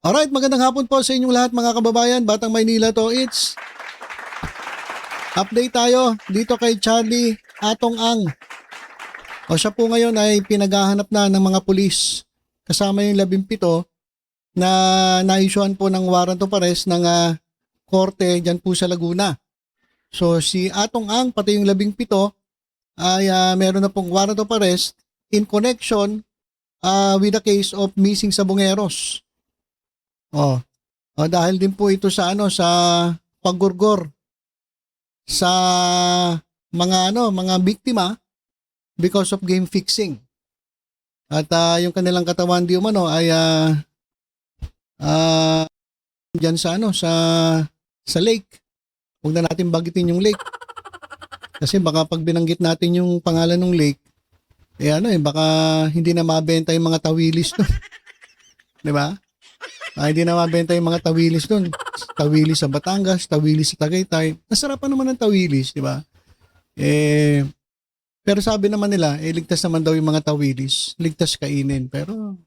Alright, magandang hapon po sa inyong lahat mga kababayan. Batang Maynila to, it's update tayo dito kay Charlie Atong Ang. O siya po ngayon ay pinaghahanap na ng mga pulis. Kasama yung 17 na na-issuean po ng warrant of arrest ng korte dyan po sa Laguna. So si Atong Ang pati yung 17 ay meron na pong warrant of arrest in connection with the case of missing Sabongeros. Dahil din po ito sa sa paggurgor sa mga biktima because of game fixing. At yung kanilang katawan di umano ay diyan sa sa lake. Huwag na natin bagitin yung lake. Kasi baka pag binanggit natin yung pangalan ng lake, baka hindi na mabenta yung mga tawilis doon. 'Di ba? Hindi na mabenta yung mga tawilis doon. Tawilis sa Batangas, tawilis sa Tagaytay. Nasarapan naman ng tawilis, di ba? Pero sabi naman nila, ligtas naman daw yung mga tawilis. Ligtas kainin. Pero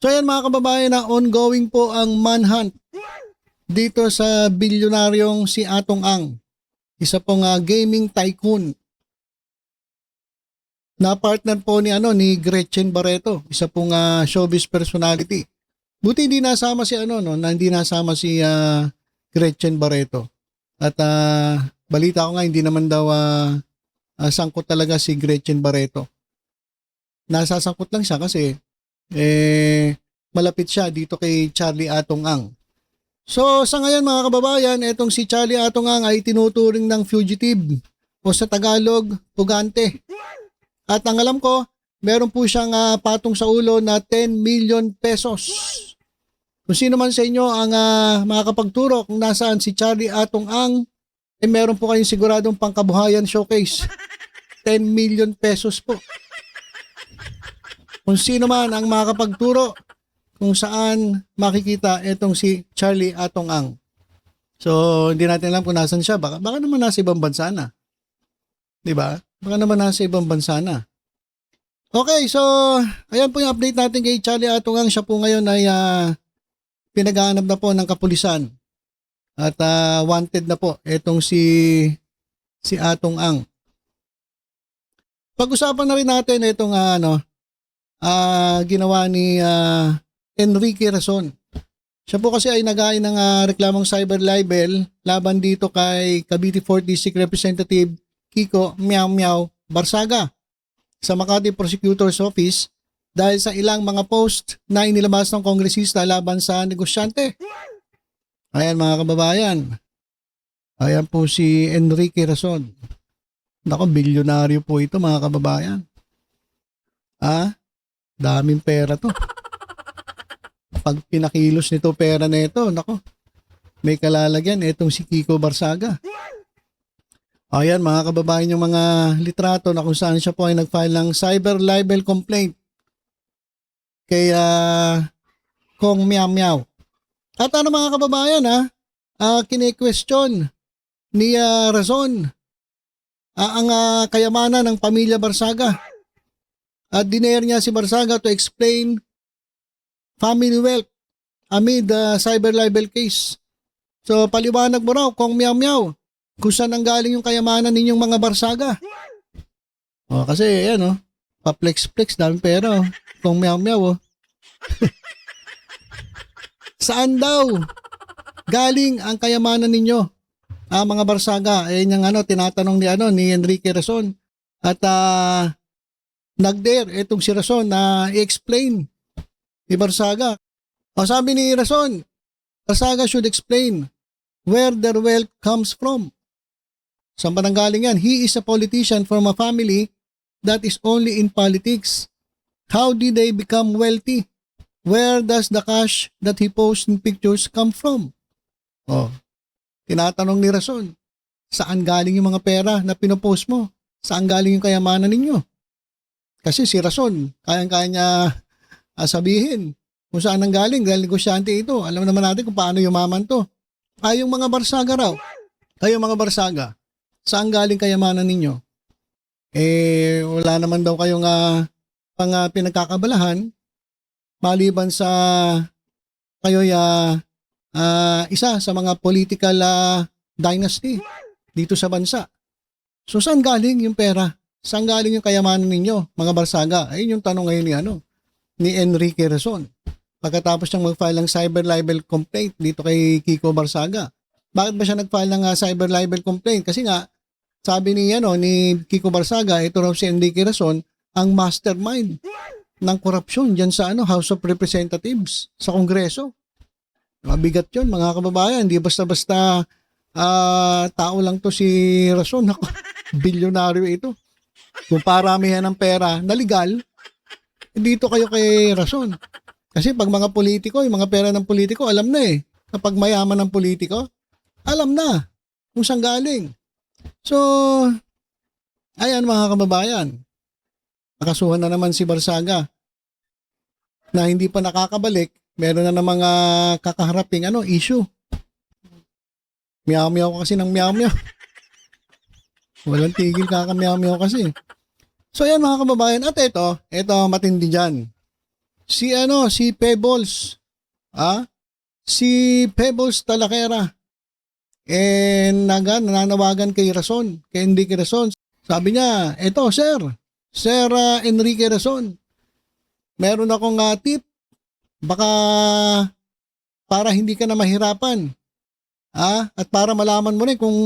so ayan mga kababayan, na ongoing po ang manhunt dito sa bilyonaryong si Atong Ang. Isa pong gaming tycoon. Na partner po ni Gretchen Barreto, isa pong showbiz personality. Buti hindi nasama si hindi nasama si Gretchen Barreto. At balita ko nga hindi naman daw sangkot talaga si Gretchen Barreto. Nasasangkot lang siya kasi malapit siya dito kay Charlie Atong Ang. So sa ngayon mga kababayan, etong si Charlie Atong Ang ay tinuturing ng fugitive o sa Tagalog, pugante. At ang alam ko, meron po siyang patong sa ulo na 10 million pesos. Kung sino man sa inyo ang makakapagturo kung nasaan si Charlie Atong Ang, meron po kayong siguradong pangkabuhayan showcase. 10 million pesos po. Kung sino man ang makakapagturo kung saan makikita itong si Charlie Atong Ang. So, hindi natin alam kung nasan siya. Baka naman nasa ibang bansa na. Diba? Baka naman nasa ibang bansa na. Okay, so ayan po yung update natin kay Charlie Atong Ang. Siya po ngayon ay pinaghahanap na po ng kapulisan. At wanted na po itong si Atong Ang. Pag-usapan na rin natin itong ginawa ni Enrique Razon. Siya po kasi ay nag-ain ng reklamong cyber libel laban dito kay Cavite 4th District Representative Kiko Meow Meow Barsaga sa Makati Prosecutor's Office dahil sa ilang mga post na inilabas ng kongresista laban sa negosyante. Ayan mga kababayan. Ayan po si Enrique Razon. Nako, bilyonaryo po ito mga kababayan. Daming pera to. Pag pinakilos nito pera na ito, nako, may kalalagyan itong si Kiko Barsaga. Ayan mga kababayan, yung mga litrato na kung saan siya po ay nag-file ng cyber libel complaint kay Kong Meow Meow. At mga kababayan kine-question ni Razon ang kayamanan ng pamilya Barsaga. At dinare niya si Barsaga to explain family wealth amid the cyber libel case. So paliwanag mo raw Kong Meow Meow kung saan ang galing yung kayamanan ninyong mga Barsaga. Kasi pa-flex-flex, daming pera. Kung meow-meow. Saan daw galing ang kayamanan ninyo, mga Barsaga? Yung tinatanong ni Enrique Razon. At nag-dare itong si Razon na i-explain ni Barsaga. Sabi ni Razon, Barsaga should explain where their wealth comes from. Saan ba nanggaling yan? He is a politician from a family that is only in politics. How did they become wealthy? Where does the cash that he posts in pictures come from? Tinatanong ni Razon, saan galing yung mga pera na pinopost mo? Saan galing yung kayamanan ninyo? Kasi si Razon, kayang-kaya niya sabihin kung saan nanggaling dahil negosyante ito. Alam naman natin kung paano yumaman to. Yung mga Barsaga raw. Kayo mga Barsaga, saan galing kayamanan ninyo? Wala naman daw kayong pinagkakabalahan. maliban sa kayo'y isa sa mga political dynasty dito sa bansa. So saan galing yung pera? Saan galing yung kayamanan ninyo, mga Barsaga? Ayun yung tanong ngayon ni Enrique Razon. Pagkatapos niyang mag-file ng cyber libel complaint dito kay Kiko Barsaga. Bakit ba siya nag-file ng cyber libel complaint? Kasi nga, sabi ni Kiko Barsaga, ito raw si Enrique Razon, ang mastermind ng korupsyon dyan sa House of Representatives sa Kongreso. Mabigat yun, mga kababayan. Hindi basta-basta tao lang to si Razon. Ako, bilyonaryo ito. Kung paramihan ng pera na legal, dito kayo kay Razon. Kasi pag mga politiko, yung mga pera ng politiko, alam na eh. Kapag mayaman ng politiko, alam na kung saan galing. So, ayan mga kababayan. Nakasuhan na naman si Barsaga na hindi pa nakakabalik. Meron na ng mga kakaharaping issue. Miyaw-miyaw kasi ng miyaw-miyaw. Walang tigil kakamiyaw-miyaw kasi. So ayan mga kababayan, at ito matindi dyan. Si Pebbles, si Pebbles Talakera, nananawagan kay Razon, kay Enrique Razon. Sabi niya, Sir Enrique Razon, meron akong tip, baka para hindi ka na mahirapan, at para malaman mo rin kung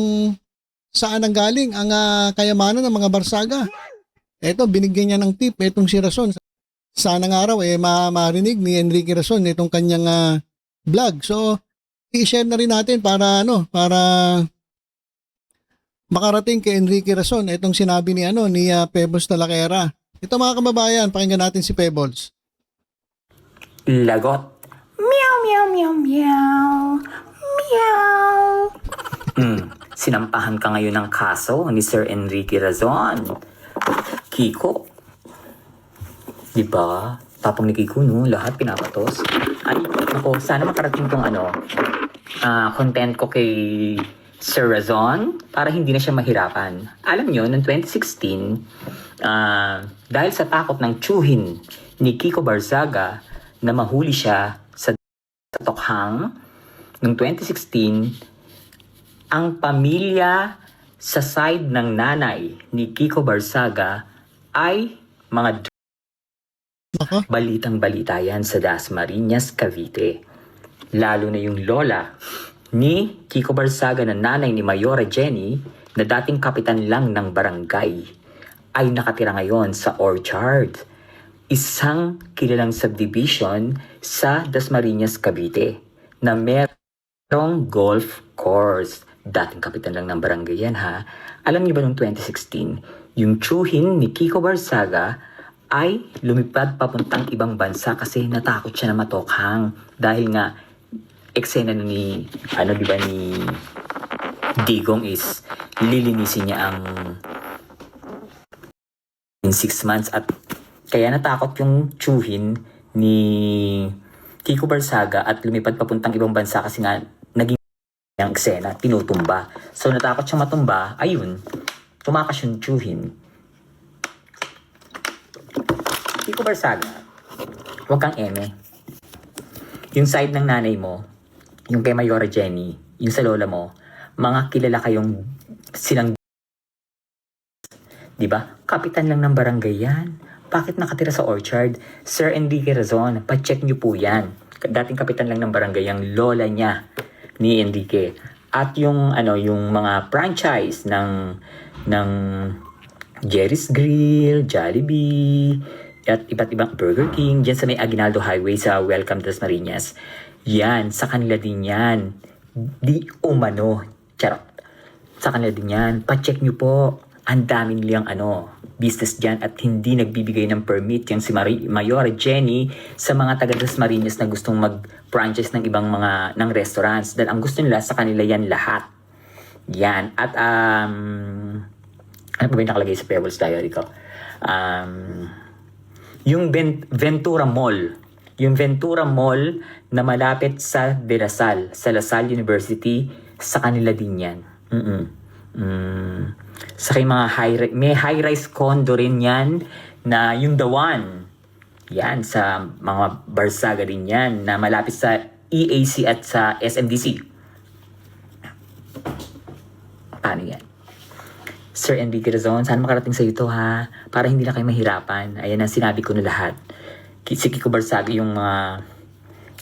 saan ang galing ang kayamanan ng mga Barsaga. Ito, binigyan niya ng tip, itong si Razon. Sana nga raw marinig ni Enrique Razon itong kanyang vlog. So, i-share na rin natin para makarating kay Enrique Razon itong sinabi ni Pebbles Talakera. Ito mga kababayan, pakinggan natin si Pebbles. Lagot. Meow, meow, meow, meow. Meow. Sinampahan ka ngayon ng kaso ni Sir Enrique Razon. Kiko. Diba? Tapang ni Kiko, no? Lahat pinapatos. Ay, ako, sana makarating tong content ko kay Sir Razon para hindi na siya mahirapan. Alam nyo, noong 2016, dahil sa takot ng tsuhin ni Kiko Barzaga na mahuli siya sa tokhang, noong 2016, ang pamilya sa side ng nanay ni Kiko Barzaga ay mga balitang-balita yan sa Dasmariñas, Cavite. Lalo na yung lola ni Kiko Barzaga na nanay ni Mayora Jenny na dating kapitan lang ng barangay ay nakatira ngayon sa Orchard, isang kilalang subdivision sa Dasmariñas, Cavite na merong golf course. Dating kapitan lang ng barangay yan ha. Alam niyo ba noong 2016, yung tsuhin ni Kiko Barzaga ay lumipad papuntang ibang bansa kasi natakot siya na matokhang dahil nga eksena ni Digong is lilinisin niya ang in 6 months at kaya natakot yung tsuhin ni Kiko Barzaga at lumipad papuntang ibang bansa kasi nga naging ang eksena, tinutumba. So natakot siya matumba, ayun, tumakas yung tsuhin. Kiko Barzaga, huwag kang eme. Yung side ng nanay mo, yung kay Mayora Jenny, yung sa lola mo, mga kilala kayong silang diba? Kapitan lang ng barangay yan. Bakit nakatira sa Orchard? Sir Enrique Razon, pa-check nyo po yan. Dating kapitan lang ng barangay ang lola niya ni Enrique. At yung yung mga franchise ng Jerry's Grill, Jollibee, at iba't ibang Burger King, dyan sa may Aguinaldo Highway sa Welcome Dasmariñas. Yan, sa kanila din yan. Di umano. Charot. Sa kanila din yan. Pa-check nyo po. Ang dami nilang business dyan at hindi nagbibigay ng permit yung si Mayora Jenny sa mga taga Dasmariñas na gustong mag-franchise ng ibang mga ng restaurants. Dahil ang gusto nila sa kanila yan lahat. Yan. At ano pa ba yung nakalagay sa Pebbles Diary ko? Yung Ventura Mall. Yung Ventura Mall na malapit sa De La Salle, sa La Salle University, sa kanila din yan. Sa kay mga may high-rise condo rin yan na yung The One. Yan, sa mga Barsaga din yan na malapit sa EAC at sa SMDC. Paano yan? Sir Enrique Razon, sana makarating sa ito ha, para hindi na kayo mahirapan. Ayan ang sinabi ko na lahat. Si Kiko Barsaga yung mga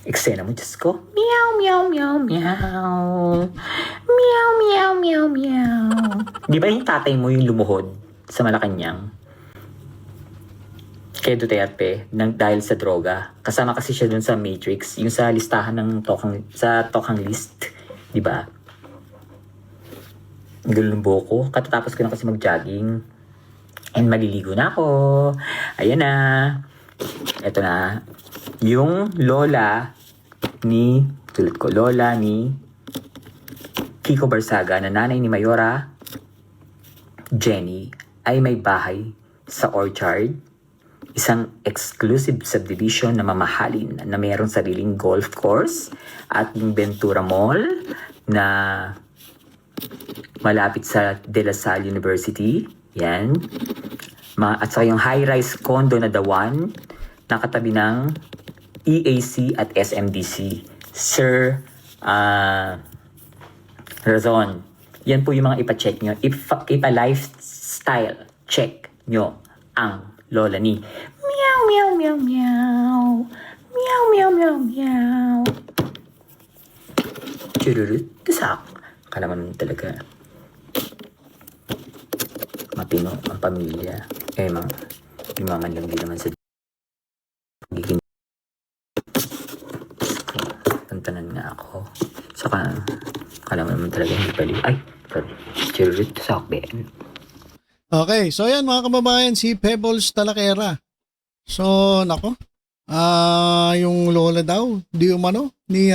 eksena mo, Diyos ko. Meow, meow, meow, meow. Meow, meow, meow, meow. Di ba yung tatay mo yung lumuhod sa Malacanang? Kay Duterte dahil sa droga. Kasama kasi siya dun sa Matrix, yung sa listahan ng Tokhang list, 'di ba? Gulumbo ko. Katatapos ko na kasi mag-jogging. And maliligo na ako. Ayan na. Ito na. Yung lola ni Kiko Barsaga na nanay ni Mayora Jenny ay may bahay sa Orchard, isang exclusive subdivision na mamahalin na mayroong sariling golf course at yung Ventura Mall na malapit sa De La Salle University. Yan. At saka yung high-rise condo na The One na katabi ng EAC at SMDC. Sir Razon, yan po yung mga ipa-check nyo. Ipa-lifestyle check nyo ang lola ni meow, meow, meow, meow. Meow, meow, meow, meow. Chururut, tasak. Akala mo talaga matino ang pamilya. Yung mga lang din naman sa pagiging tantanan nga ako. Saka, akala mo naman talaga hindi pali. Ay, sorry. Chururut, tasak, Ben. Okay, so yan mga kababayan, si Pebbles Talaquera. So, nako, yung lola daw, di umano, ni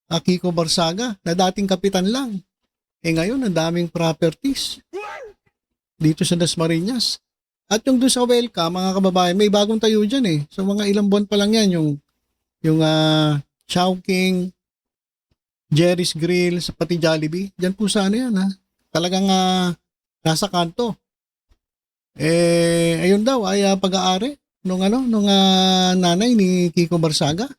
Kiko Barsaga, na dating kapitan lang. Ngayon, ang daming properties dito sa Dasmariñas. At yung doon sa welcome, mga kababayan, may bagong tayo dyan eh. So, mga ilang buwan pa lang yan, yung Chowking, Jerry's Grill, pati Jollibee. Dyan po sa ano yan ha. Talagang nasa kanto. Ayun daw ay pag-aari nung nanay ni Kiko Barsaga.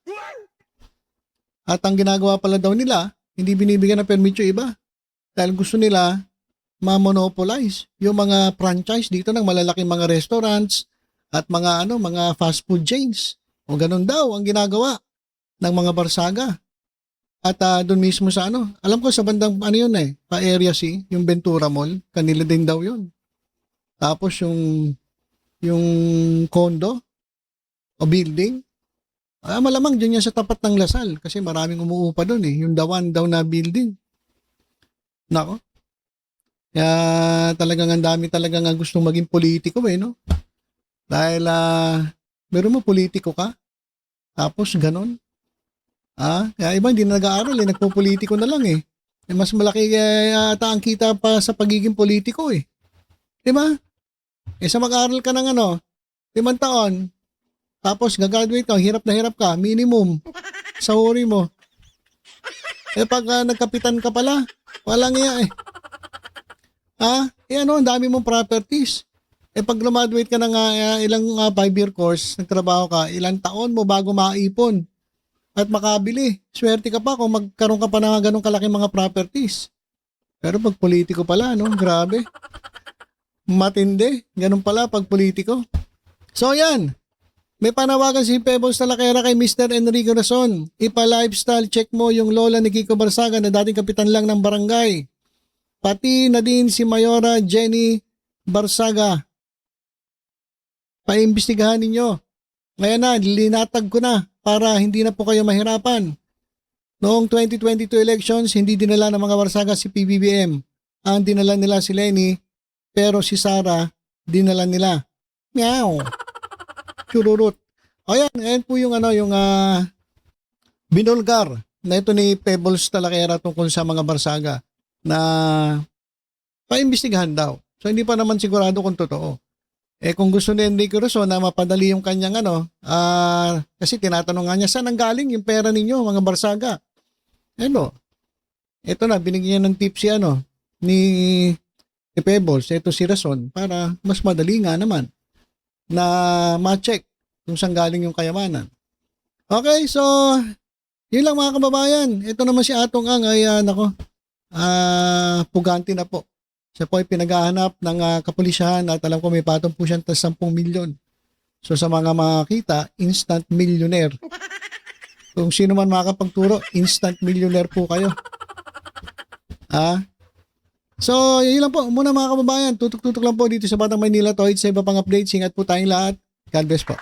At ang ginagawa pala daw nila, hindi binibigyan ng permit yung iba. Dahil gusto nila ma-monopolize yung mga franchise dito ng malalaking mga restaurants at mga mga fast food chains. O ganun daw ang ginagawa ng mga Barsaga. At doon mismo sa alam ko sa bandang yun pa area C, yung Ventura Mall, kanila din daw yun. Tapos yung condo o building, malamang dyan yan sa tapat ng Lasal kasi maraming umuupa doon yung The One daw na building. Nako. Kaya talagang ang dami talagang gustong maging politiko no? Dahil meron mo politiko ka, tapos ganon. Kaya iba hindi na nag-aaral nagpo-politiko na lang mas malaki ata ang kita pa sa pagiging politiko Di ba? Sa mag-aaral ka ng 5 taon, tapos gagraduate ka, hirap na hirap ka, minimum, sa uri mo. Pag nagkapitan ka pala, walang iya ang dami mong properties. Pag graduate ka ng ilang 5-year course, nagtrabaho ka, ilang taon mo bago maipon at makabili. Swerte ka pa kung magkaroon ka pa ng ganong kalaking mga properties. Pero pag politiko pala, grabe. Matindi. Ganun pala pag politiko. So yan. May panawagan si Pebbles Talaquera kay Mr. Enrique Razon. Ipa-lifestyle check mo yung lola ni Kiko Barsaga na dating kapitan lang ng barangay. Pati na din si Mayora Jenny Barsaga. Paimbestigahan ninyo. Ngayon na, linatag ko na para hindi na po kayo mahirapan. Noong 2022 elections, hindi dinala ng mga Barsaga si PBBM. Ang dinala nila si Lenny, pero si Sara, dinala nila. Meow. Chururut. Ayan po yung binulgar na ito ni Pebbles Talaquera tungkol sa mga Barsaga na paimbestigahan daw. So hindi pa naman sigurado kung totoo. Kung gusto ni Enrique Razon na mapadali yung kanyang kasi tinatanong nga niya, saan ang galing yung pera ninyo, mga Barsaga? Ito na, binigyan ng tip si ni Pebbles, ito si Razon, para mas madali nga naman na ma-check kung saan galing yung kayamanan. Okay, so yun lang mga kababayan. Ito naman si Atong Ang ay pugante na po. Siya po ay pinaghahanap ng kapulisahan at alam ko may patong po siya ng 10 milyon. So sa mga makakita, instant millionaire. Kung sino man makakapagturo, instant millionaire po kayo. So, yun lang po. Muna mga kababayan, tutok-tutok lang po dito sa Batang Maynila. Tohid sa iba pang updates. Ingat po tayong lahat. God bless po.